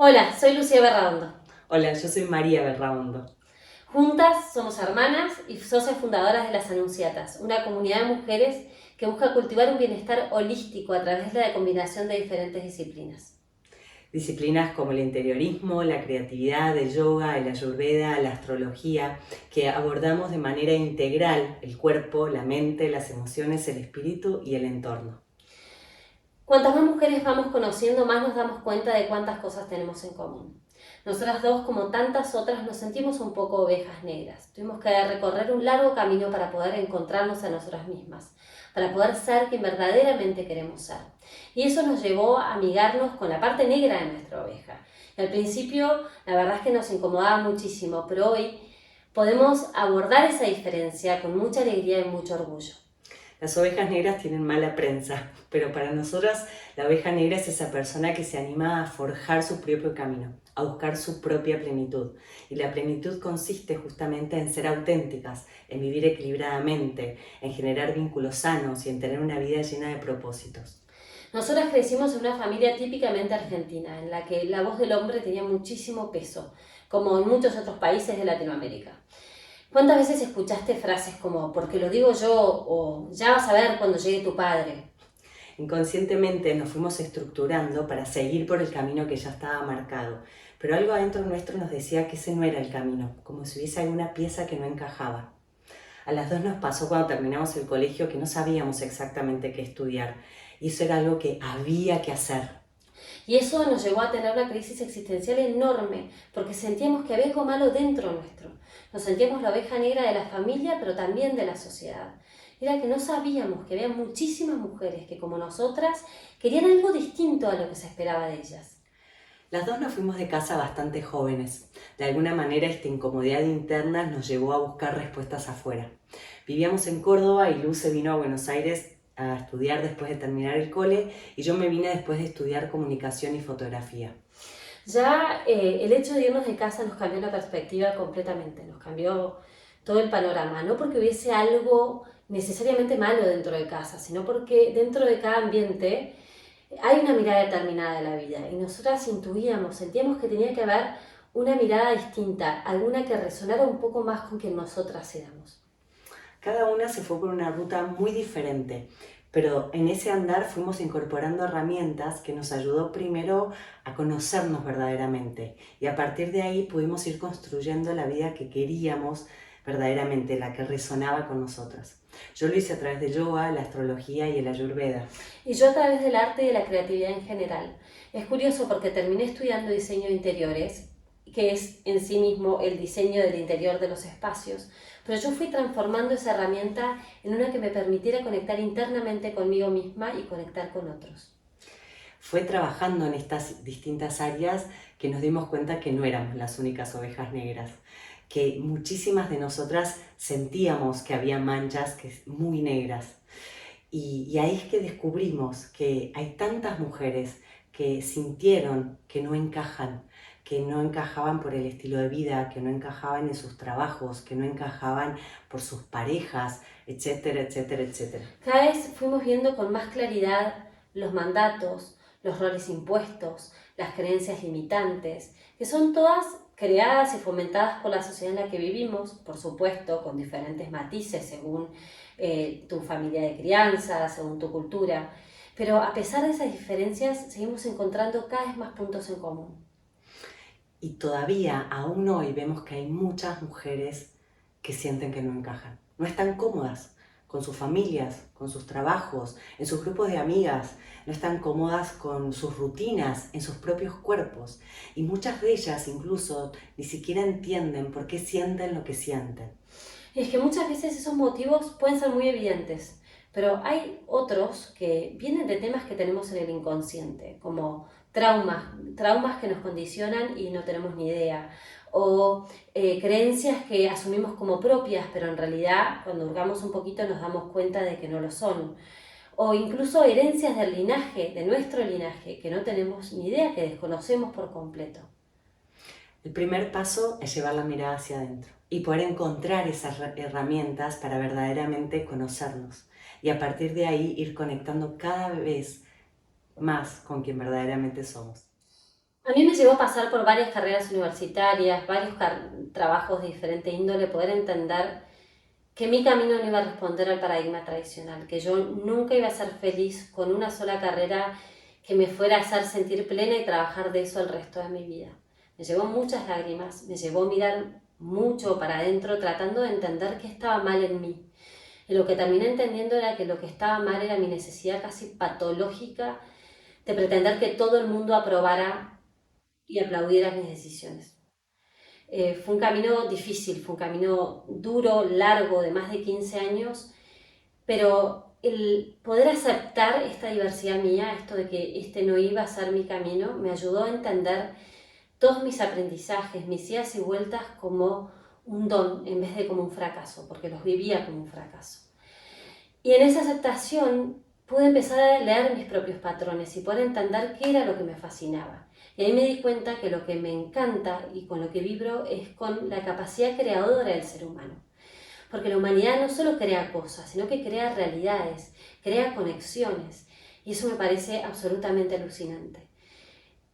Hola, soy Lucía Berraondo. Hola, yo soy María Berraondo. Juntas somos hermanas y socias fundadoras de Las Anunciatas, una comunidad de mujeres que busca cultivar un bienestar holístico a través de la combinación de diferentes disciplinas. Disciplinas como el interiorismo, la creatividad, el yoga, el ayurveda, la astrología, que abordamos de manera integral el cuerpo, la mente, las emociones, el espíritu y el entorno. Cuantas más mujeres vamos conociendo, más nos damos cuenta de cuántas cosas tenemos en común. Nosotras dos, como tantas otras, nos sentimos un poco ovejas negras. Tuvimos que recorrer un largo camino para poder encontrarnos a nosotras mismas, para poder ser quien verdaderamente queremos ser. Y eso nos llevó a amigarnos con la parte negra de nuestra oveja. Y al principio, la verdad es que nos incomodaba muchísimo, pero hoy podemos abordar esa diferencia con mucha alegría y mucho orgullo. Las ovejas negras tienen mala prensa, pero para nosotras la oveja negra es esa persona que se anima a forjar su propio camino, a buscar su propia plenitud. Y la plenitud consiste justamente en ser auténticas, en vivir equilibradamente, en generar vínculos sanos y en tener una vida llena de propósitos. Nosotras crecimos en una familia típicamente argentina, en la que la voz del hombre tenía muchísimo peso, como en muchos otros países de Latinoamérica. ¿Cuántas veces escuchaste frases como porque lo digo yo o ya vas a ver cuando llegue tu padre? Inconscientemente nos fuimos estructurando para seguir por el camino que ya estaba marcado, pero algo adentro nuestro nos decía que ese no era el camino, como si hubiese alguna pieza que no encajaba. A las dos nos pasó cuando terminamos el colegio que no sabíamos exactamente qué estudiar, y eso era algo que había que hacer. Y eso nos llevó a tener una crisis existencial enorme, porque sentíamos que había algo malo dentro nuestro. Nos sentíamos la oveja negra de la familia, pero también de la sociedad. Era que no sabíamos que había muchísimas mujeres que, como nosotras, querían algo distinto a lo que se esperaba de ellas. Las dos nos fuimos de casa bastante jóvenes. De alguna manera esta incomodidad interna nos llevó a buscar respuestas afuera. Vivíamos en Córdoba y Luz se vino a Buenos Aires a estudiar después de terminar el cole y yo me vine después de estudiar comunicación y fotografía. Ya el hecho de irnos de casa nos cambió la perspectiva completamente, nos cambió todo el panorama, no porque hubiese algo necesariamente malo dentro de casa, sino porque dentro de cada ambiente hay una mirada determinada de la vida y nosotras intuíamos, sentíamos que tenía que haber una mirada distinta, alguna que resonara un poco más con quien nosotras éramos. Cada una se fue por una ruta muy diferente, pero en ese andar fuimos incorporando herramientas que nos ayudó primero a conocernos verdaderamente y a partir de ahí pudimos ir construyendo la vida que queríamos verdaderamente, la que resonaba con nosotras. Yo lo hice a través de yoga, la astrología y el ayurveda. Y yo a través del arte y de la creatividad en general. Es curioso porque terminé estudiando diseño de interiores, que es en sí mismo el diseño del interior de los espacios, pero yo fui transformando esa herramienta en una que me permitiera conectar internamente conmigo misma y conectar con otros. Fue trabajando en estas distintas áreas que nos dimos cuenta que no éramos las únicas ovejas negras, que muchísimas de nosotras sentíamos que había manchas muy negras. Y ahí es que descubrimos que hay tantas mujeres que sintieron que no encajaban por el estilo de vida, que no encajaban en sus trabajos, que no encajaban por sus parejas, etcétera, etcétera, etcétera. Cada vez fuimos viendo con más claridad los mandatos, los roles impuestos, las creencias limitantes, que son todas creadas y fomentadas por la sociedad en la que vivimos, por supuesto, con diferentes matices según tu familia de crianza, según tu cultura. Pero a pesar de esas diferencias, seguimos encontrando cada vez más puntos en común. Y todavía, aún hoy, vemos que hay muchas mujeres que sienten que no encajan. No están cómodas con sus familias, con sus trabajos, en sus grupos de amigas. No están cómodas con sus rutinas, en sus propios cuerpos. Y muchas de ellas incluso ni siquiera entienden por qué sienten lo que sienten. Y es que muchas veces esos motivos pueden ser muy evidentes, pero hay otros que vienen de temas que tenemos en el inconsciente, como traumas que nos condicionan y no tenemos ni idea, o creencias que asumimos como propias, pero en realidad cuando hurgamos un poquito nos damos cuenta de que no lo son, o incluso herencias del linaje, de nuestro linaje, que no tenemos ni idea, que desconocemos por completo. El primer paso es llevar la mirada hacia adentro y poder encontrar esas herramientas para verdaderamente conocernos y a partir de ahí ir conectando cada vez más con quien verdaderamente somos. A mí me llevó a pasar por varias carreras universitarias, varios trabajos de diferente índole, poder entender que mi camino no iba a responder al paradigma tradicional, que yo nunca iba a ser feliz con una sola carrera que me fuera a hacer sentir plena y trabajar de eso el resto de mi vida. Me llevó muchas lágrimas, me llevó a mirar mucho para adentro tratando de entender qué estaba mal en mí. Y lo que terminé entendiendo era que lo que estaba mal era mi necesidad casi patológica de pretender que todo el mundo aprobara y aplaudiera mis decisiones. Fue un camino difícil, fue un camino duro, largo, de más de 15 años, pero el poder aceptar esta diversidad mía, esto de que este no iba a ser mi camino, me ayudó a entender todos mis aprendizajes, mis idas y vueltas como un don en vez de como un fracaso, porque los vivía como un fracaso. Y en esa aceptación pude empezar a leer mis propios patrones y poder entender qué era lo que me fascinaba. Y ahí me di cuenta que lo que me encanta y con lo que vibro es con la capacidad creadora del ser humano. Porque la humanidad no solo crea cosas, sino que crea realidades, crea conexiones. Y eso me parece absolutamente alucinante.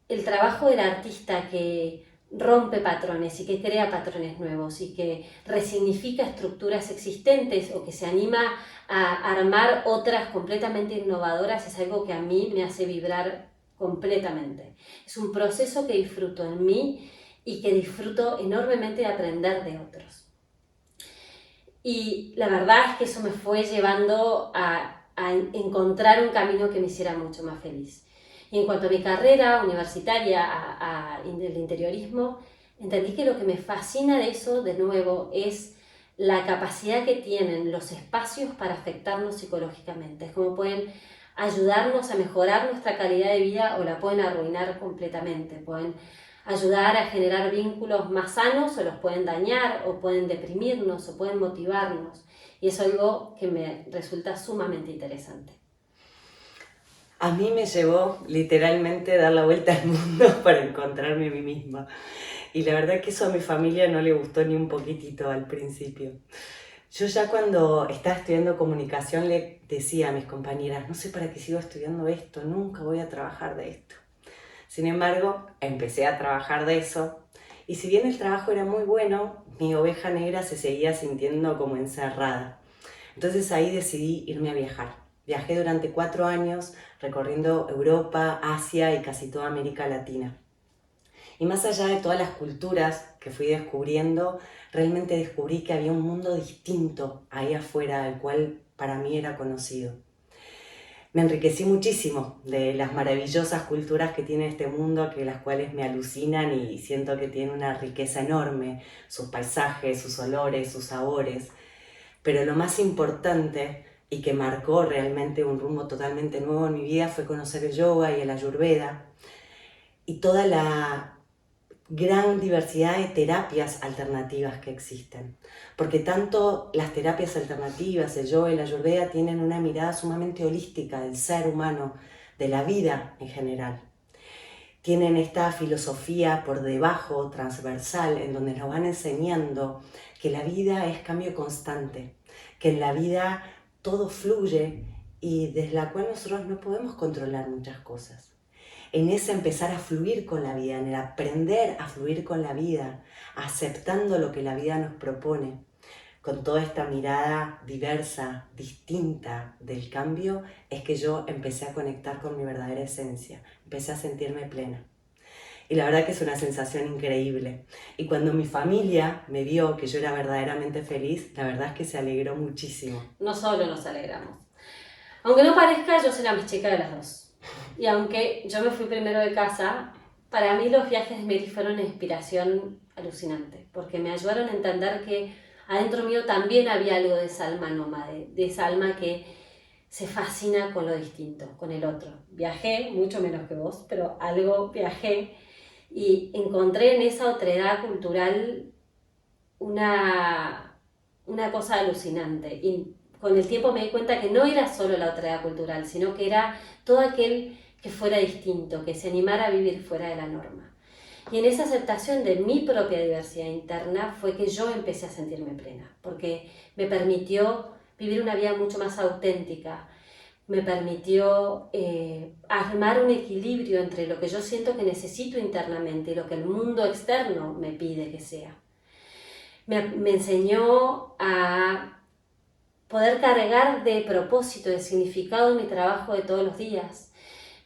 El trabajo del artista que rompe patrones y que crea patrones nuevos y que resignifica estructuras existentes o que se anima a armar otras completamente innovadoras es algo que a mí me hace vibrar completamente. Es un proceso que disfruto en mí y que disfruto enormemente de aprender de otros. Y la verdad es que eso me fue llevando a encontrar un camino que me hiciera mucho más feliz. Y en cuanto a mi carrera universitaria, del interiorismo, entendí que lo que me fascina de eso, de nuevo, es la capacidad que tienen los espacios para afectarnos psicológicamente. Es como pueden ayudarnos a mejorar nuestra calidad de vida o la pueden arruinar completamente. Pueden ayudar a generar vínculos más sanos o los pueden dañar o pueden deprimirnos o pueden motivarnos. Y es algo que me resulta sumamente interesante. A mí me llevó literalmente dar la vuelta al mundo para encontrarme a mí misma. Y la verdad que eso a mi familia no le gustó ni un poquitito al principio. Yo ya cuando estaba estudiando comunicación le decía a mis compañeras, no sé para qué sigo estudiando esto, nunca voy a trabajar de esto. Sin embargo, empecé a trabajar de eso y si bien el trabajo era muy bueno, mi oveja negra se seguía sintiendo como encerrada. Entonces ahí decidí irme a viajar. Viajé durante 4 años recorriendo Europa, Asia y casi toda América Latina. Y más allá de todas las culturas que fui descubriendo, realmente descubrí que había un mundo distinto ahí afuera, del cual para mí era conocido. Me enriquecí muchísimo de las maravillosas culturas que tiene este mundo, que las cuales me alucinan y siento que tiene una riqueza enorme, sus paisajes, sus olores, sus sabores. Pero lo más importante y que marcó realmente un rumbo totalmente nuevo en mi vida fue conocer el yoga y el ayurveda y toda la gran diversidad de terapias alternativas que existen. Porque tanto las terapias alternativas, el yoga y la ayurveda tienen una mirada sumamente holística del ser humano, de la vida en general. Tienen esta filosofía por debajo, transversal, en donde nos van enseñando que la vida es cambio constante, que en la vida todo fluye y desde la cual nosotros no podemos controlar muchas cosas. En ese empezar a fluir con la vida, en el aprender a fluir con la vida, aceptando lo que la vida nos propone, con toda esta mirada diversa, distinta del cambio, es que yo empecé a conectar con mi verdadera esencia, empecé a sentirme plena. Y la verdad que es una sensación increíble. Y cuando mi familia me vio que yo era verdaderamente feliz, la verdad es que se alegró muchísimo. No solo nos alegramos. Aunque no parezca, yo soy la más chica de las dos. Y aunque yo me fui primero de casa, para mí los viajes de Mary fueron una inspiración alucinante, porque me ayudaron a entender que adentro mío también había algo de esa alma nómade, de esa alma que se fascina con lo distinto, con el otro. Viajé, mucho menos que vos, pero algo viajé y encontré en esa otredad cultural una cosa alucinante. Y con el tiempo me di cuenta que no era solo la otredad cultural, sino que era todo aquel que fuera distinto, que se animara a vivir fuera de la norma. Y en esa aceptación de mi propia diversidad interna fue que yo empecé a sentirme plena, porque me permitió vivir una vida mucho más auténtica, me permitió armar un equilibrio entre lo que yo siento que necesito internamente y lo que el mundo externo me pide que sea. Me enseñó a poder cargar de propósito, de significado mi trabajo de todos los días.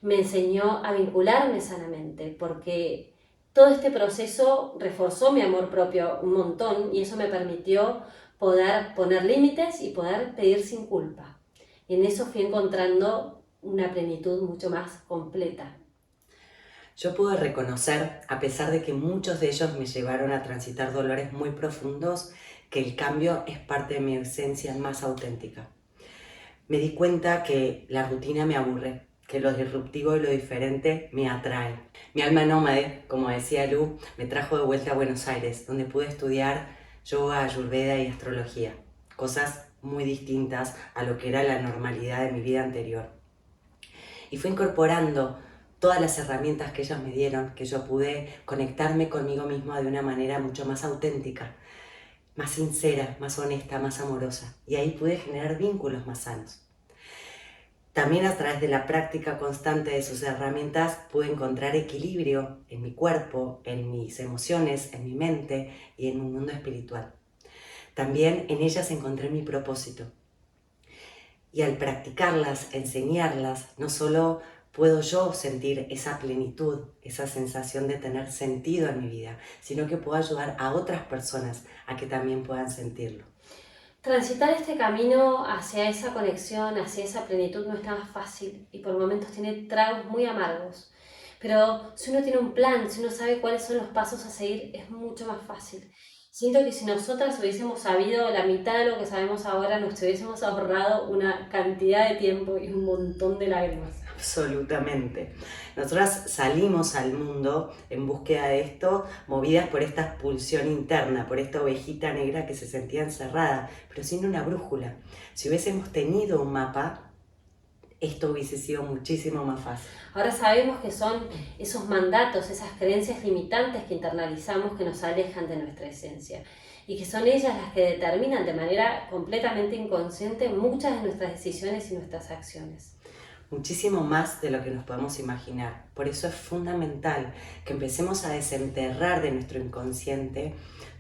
Me enseñó a vincularme sanamente, porque todo este proceso reforzó mi amor propio un montón y eso me permitió poder poner límites y poder pedir sin culpa. Y en eso fui encontrando una plenitud mucho más completa. Yo pude reconocer, a pesar de que muchos de ellos me llevaron a transitar dolores muy profundos, que el cambio es parte de mi esencia más auténtica. Me di cuenta que la rutina me aburre, que lo disruptivo y lo diferente me atrae. Mi alma nómade, como decía Lu, me trajo de vuelta a Buenos Aires, donde pude estudiar yoga, ayurveda y astrología, cosas muy distintas a lo que era la normalidad de mi vida anterior. Y fui incorporando todas las herramientas que ellos me dieron, que yo pude conectarme conmigo misma de una manera mucho más auténtica, más sincera, más honesta, más amorosa. Y ahí pude generar vínculos más sanos. También a través de la práctica constante de sus herramientas pude encontrar equilibrio en mi cuerpo, en mis emociones, en mi mente y en mi mundo espiritual. También en ellas encontré mi propósito. Y al practicarlas, enseñarlas, no solo puedo yo sentir esa plenitud, esa sensación de tener sentido en mi vida, sino que puedo ayudar a otras personas a que también puedan sentirlo. Transitar este camino hacia esa conexión, hacia esa plenitud no es nada fácil y por momentos tiene tragos muy amargos. Pero si uno tiene un plan, si uno sabe cuáles son los pasos a seguir, es mucho más fácil. Siento que si nosotras hubiésemos sabido la mitad de lo que sabemos ahora, nos hubiésemos ahorrado una cantidad de tiempo y un montón de lágrimas. Absolutamente. Nosotras salimos al mundo en búsqueda de esto, movidas por esta pulsión interna, por esta ovejita negra que se sentía encerrada, pero sin una brújula. Si hubiésemos tenido un mapa, esto hubiese sido muchísimo más fácil. Ahora sabemos que son esos mandatos, esas creencias limitantes que internalizamos que nos alejan de nuestra esencia y que son ellas las que determinan de manera completamente inconsciente muchas de nuestras decisiones y nuestras acciones. Muchísimo más de lo que nos podemos imaginar. Por eso es fundamental que empecemos a desenterrar de nuestro inconsciente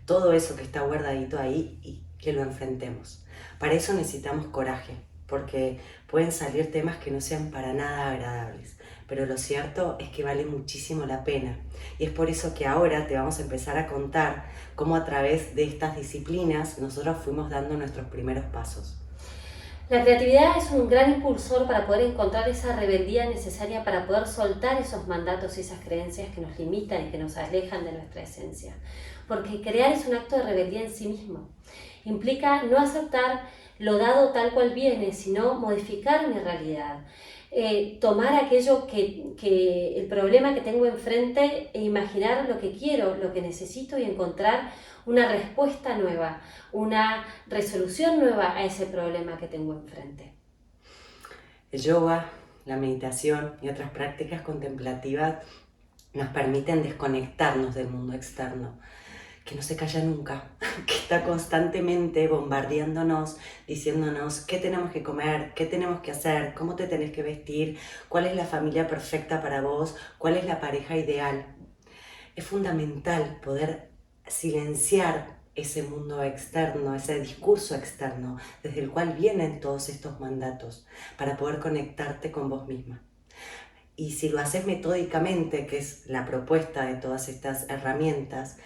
todo eso que está guardadito ahí y que lo enfrentemos. Para eso necesitamos coraje, porque pueden salir temas que no sean para nada agradables, pero lo cierto es que vale muchísimo la pena. Y es por eso que ahora te vamos a empezar a contar cómo a través de estas disciplinas nosotros fuimos dando nuestros primeros pasos. La creatividad es un gran impulsor para poder encontrar esa rebeldía necesaria para poder soltar esos mandatos y esas creencias que nos limitan y que nos alejan de nuestra esencia. Porque crear es un acto de rebeldía en sí mismo. Implica no aceptar lo dado tal cual viene, sino modificar mi realidad. Tomar aquello el problema que tengo enfrente e imaginar lo que quiero, lo que necesito y encontrar una respuesta nueva, una resolución nueva a ese problema que tengo enfrente. El yoga, la meditación y otras prácticas contemplativas nos permiten desconectarnos del mundo externo, que no se calla nunca, que está constantemente bombardeándonos, diciéndonos qué tenemos que comer, qué tenemos que hacer, cómo te tenés que vestir, cuál es la familia perfecta para vos, cuál es la pareja ideal. Es fundamental poder silenciar ese mundo externo, ese discurso externo, desde el cual vienen todos estos mandatos, para poder conectarte con vos misma. Y si lo haces metódicamente, que es la propuesta de todas estas herramientas,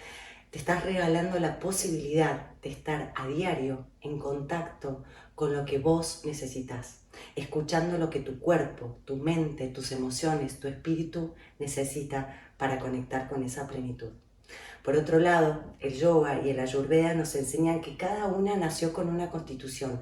te estás regalando la posibilidad de estar a diario en contacto con lo que vos necesitas, escuchando lo que tu cuerpo, tu mente, tus emociones, tu espíritu necesita para conectar con esa plenitud. Por otro lado, el yoga y el ayurveda nos enseñan que cada una nació con una constitución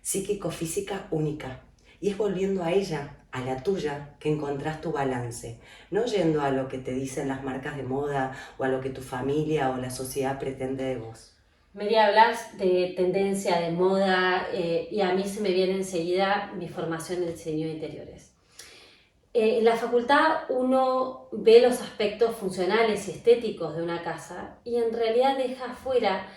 psíquico-física única y es volviendo a ella, a la tuya, que encontrás tu balance, no yendo a lo que te dicen las marcas de moda o a lo que tu familia o la sociedad pretende de vos. Mary, hablas de tendencia, de moda, y a mí se me viene enseguida mi formación en diseño de interiores. En la facultad uno ve los aspectos funcionales y estéticos de una casa y en realidad deja afuera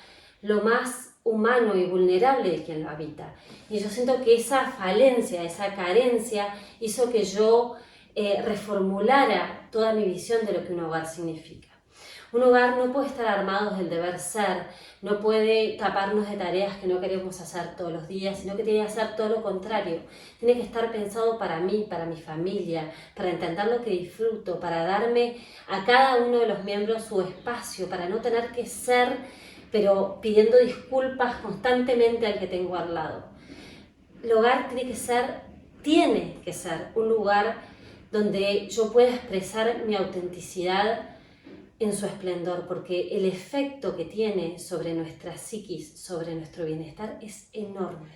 lo más humano y vulnerable de quien lo habita. Y yo siento que esa falencia, esa carencia hizo que yo reformulara toda mi visión de lo que un hogar significa. Un hogar no puede estar armado del deber ser, no puede taparnos de tareas que no queremos hacer todos los días, sino que tiene que hacer todo lo contrario. Tiene que estar pensado para mí, para mi familia, para entender lo que disfruto, para darme a cada uno de los miembros su espacio, para no tener que ser, pero pidiendo disculpas constantemente al que tengo al lado. El hogar tiene que ser un lugar donde yo pueda expresar mi autenticidad en su esplendor, porque el efecto que tiene sobre nuestra psiquis, sobre nuestro bienestar, es enorme.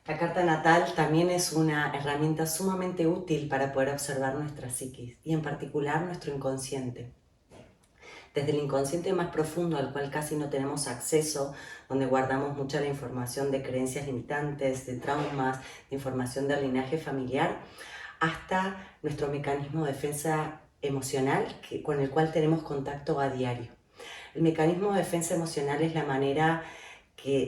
La carta natal también es una herramienta sumamente útil para poder observar nuestra psiquis y en particular nuestro inconsciente. Desde el inconsciente más profundo al cual casi no tenemos acceso, donde guardamos mucha la información de creencias limitantes, de traumas, de información del linaje familiar, hasta nuestro mecanismo de defensa emocional con el cual tenemos contacto a diario. El mecanismo de defensa emocional es la manera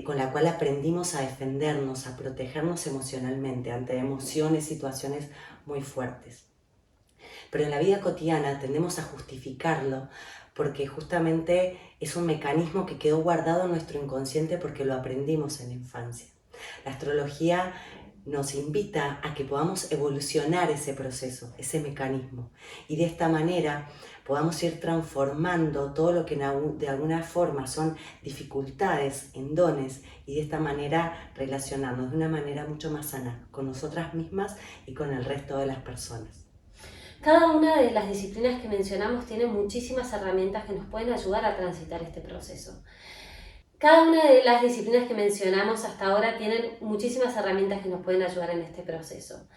con la cual aprendimos a defendernos, a protegernos emocionalmente ante emociones, situaciones muy fuertes. Pero en la vida cotidiana tendemos a justificarlo porque justamente es un mecanismo que quedó guardado en nuestro inconsciente porque lo aprendimos en la infancia. La astrología nos invita a que podamos evolucionar ese proceso, ese mecanismo, y de esta manera podamos ir transformando todo lo que de alguna forma son dificultades en dones y de esta manera relacionarnos de una manera mucho más sana con nosotras mismas y con el resto de las personas. Cada una de las disciplinas que mencionamos tiene muchísimas herramientas que nos pueden ayudar a transitar este proceso. Cada una de las disciplinas que mencionamos hasta ahora tienen muchísimas herramientas que nos pueden ayudar en este proceso.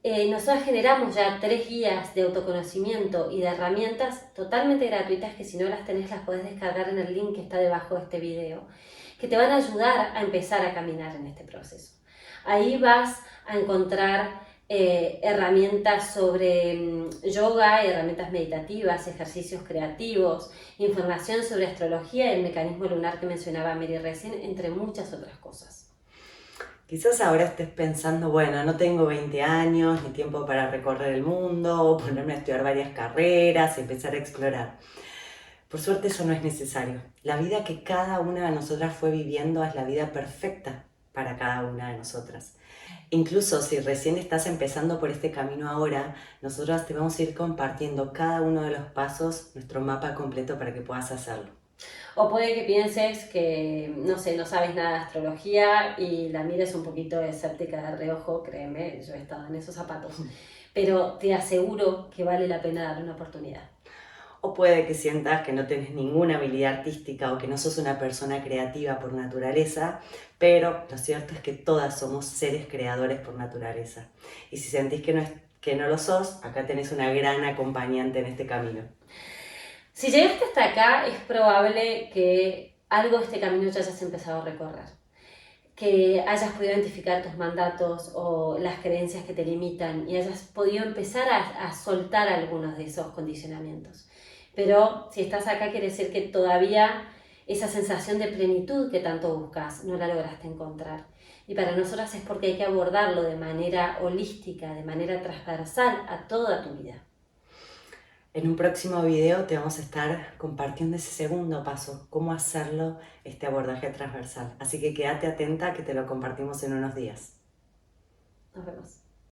Nosotros generamos ya 3 guías de autoconocimiento y de herramientas totalmente gratuitas que si no las tenés las podés descargar en el link que está debajo de este video, que te van a ayudar a empezar a caminar en este proceso. Ahí vas a encontrar herramientas sobre yoga, herramientas meditativas, ejercicios creativos, información sobre astrología y el mecanismo lunar que mencionaba Mary recién, entre muchas otras cosas. Quizás ahora estés pensando, bueno, no tengo 20 años, ni tiempo para recorrer el mundo, o ponerme a estudiar varias carreras y empezar a explorar. Por suerte eso no es necesario. La vida que cada una de nosotras fue viviendo es la vida perfecta para cada una de nosotras. Incluso si recién estás empezando por este camino ahora, nosotras te vamos a ir compartiendo cada uno de los pasos, nuestro mapa completo para que puedas hacerlo. O puede que pienses que, no sabes nada de astrología y la mires un poquito escéptica de reojo, créeme, yo he estado en esos zapatos. Pero te aseguro que vale la pena darle una oportunidad. O puede que sientas que no tenés ninguna habilidad artística o que no sos una persona creativa por naturaleza, pero lo cierto es que todas somos seres creadores por naturaleza. Y si sentís que no lo sos, acá tenés una gran acompañante en este camino. Si llegaste hasta acá, es probable que algo de este camino ya hayas empezado a recorrer. Que hayas podido identificar tus mandatos o las creencias que te limitan y hayas podido empezar a soltar algunos de esos condicionamientos. Pero si estás acá quiere decir que todavía esa sensación de plenitud que tanto buscas no la lograste encontrar. Y para nosotras es porque hay que abordarlo de manera holística, de manera transversal a toda tu vida. En un próximo video te vamos a estar compartiendo ese segundo paso, cómo hacerlo, este abordaje transversal. Así que quédate atenta que te lo compartimos en unos días. Nos vemos.